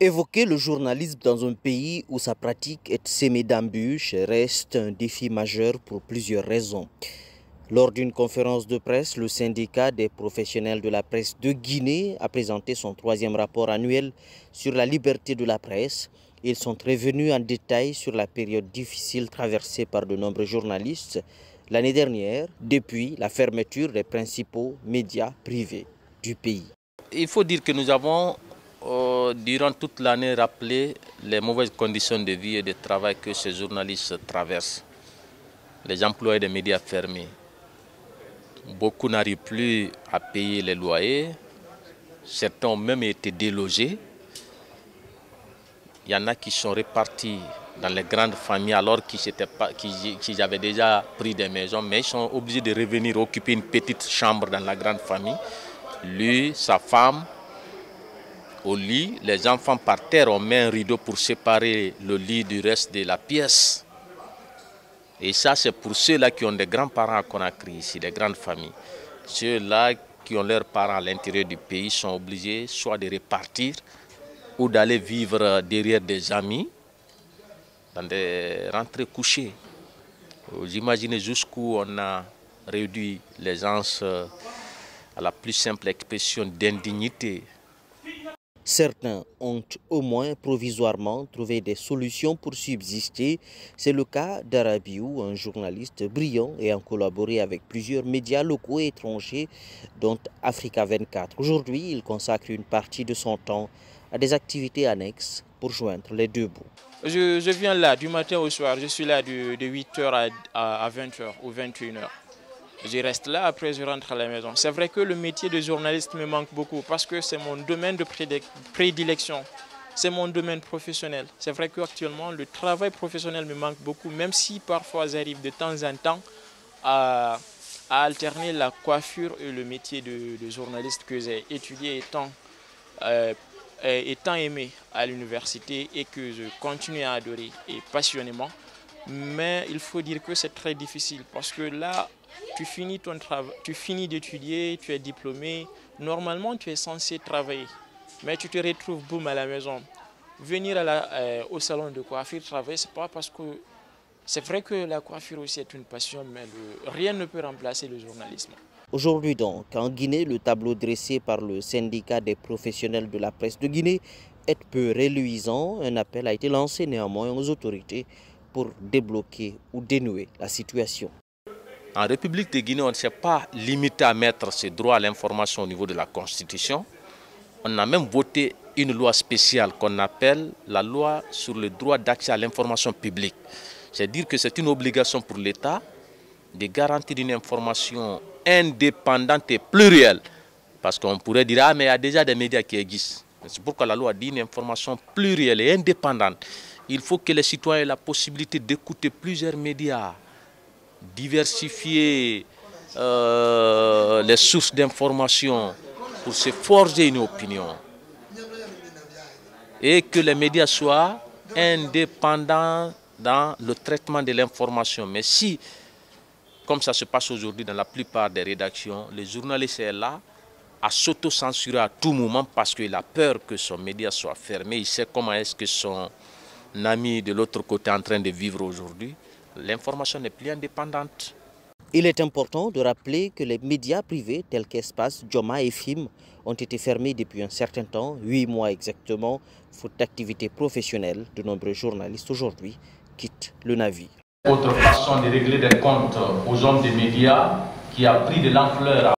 Évoquer le journalisme dans un pays où sa pratique est semée d'embûches reste un défi majeur pour plusieurs raisons. Lors d'une conférence de presse, le syndicat des professionnels de la presse de Guinée a présenté son 3e rapport annuel sur la liberté de la presse. Ils sont revenus en détail sur la période difficile traversée par de nombreux journalistes l'année dernière, depuis la fermeture des principaux médias privés du pays. Il faut dire que nous avons, durant toute l'année, rappelé les mauvaises conditions de vie et de travail que ces journalistes traversent. Les employés des médias fermés. Beaucoup n'arrivent plus à payer les loyers. Certains ont même été délogés. Il y en a qui sont répartis dans les grandes familles alors qu'ils avaient déjà pris des maisons, mais ils sont obligés de revenir occuper une petite chambre dans la grande famille. Lui, sa femme, au lit, les enfants par terre, on met un rideau pour séparer le lit du reste de la pièce. Et ça, c'est pour ceux-là qui ont des grands-parents à Conakry, ici, des grandes familles. Ceux-là qui ont leurs parents à l'intérieur du pays sont obligés soit de repartir ou d'aller vivre derrière des amis dans des rentrées couchées. Vous imaginez jusqu'où on a réduit les gens à la plus simple expression d'indignité. Certains ont au moins provisoirement trouvé des solutions pour subsister. C'est le cas d'Arabiou, un journaliste brillant ayant collaboré avec plusieurs médias locaux et étrangers, dont Africa 24. Aujourd'hui, il consacre une partie de son temps à des activités annexes pour joindre les deux bouts. Je viens là du matin au soir, je suis là de 8h à 20h ou 21h. Je reste là, après je rentre à la maison. C'est vrai que le métier de journaliste me manque beaucoup parce que c'est mon domaine de prédilection, c'est mon domaine professionnel. C'est vrai qu'actuellement le travail professionnel me manque beaucoup, même si parfois j'arrive de temps en temps à alterner la coiffure et le métier de journaliste que j'ai étudié étant aimé à l'université et que je continue à adorer et passionnément. Mais il faut dire que c'est très difficile parce que là, tu finis ton travail, tu finis d'étudier, tu es diplômé. Normalement, tu es censé travailler, mais tu te retrouves boum à la maison. Venir au salon de coiffure travailler, c'est pas parce que c'est vrai que la coiffure aussi est une passion, mais rien ne peut remplacer le journalisme. Aujourd'hui donc, en Guinée, le tableau dressé par le syndicat des professionnels de la presse de Guinée est peu reluisant. Un appel a été lancé néanmoins aux autorités pour débloquer ou dénouer la situation. En République de Guinée, on ne s'est pas limité à mettre ce droit à l'information au niveau de la Constitution. On a même voté une loi spéciale qu'on appelle la loi sur le droit d'accès à l'information publique. C'est-à-dire que c'est une obligation pour l'État de garantir une information indépendante et plurielle. Parce qu'on pourrait dire, ah mais il y a déjà des médias qui existent. C'est pourquoi la loi dit une information plurielle et indépendante. Il faut que les citoyens aient la possibilité d'écouter plusieurs médias, diversifier les sources d'information pour se forger une opinion. Et que les médias soient indépendants dans le traitement de l'information. Mais si, comme ça se passe aujourd'hui dans la plupart des rédactions, le journaliste est là à s'auto-censurer à tout moment parce qu'il a peur que son média soit fermé. Il sait comment est-ce que son ami de l'autre côté est en train de vivre aujourd'hui. L'information n'est plus indépendante. Il est important de rappeler que les médias privés tels qu'Espace, Joma et FIM ont été fermés depuis un certain temps, 8 mois exactement, faute d'activité professionnelle. De nombreux journalistes aujourd'hui quittent le navire. Autre façon de régler des comptes aux hommes des médias qui a pris de l'ampleur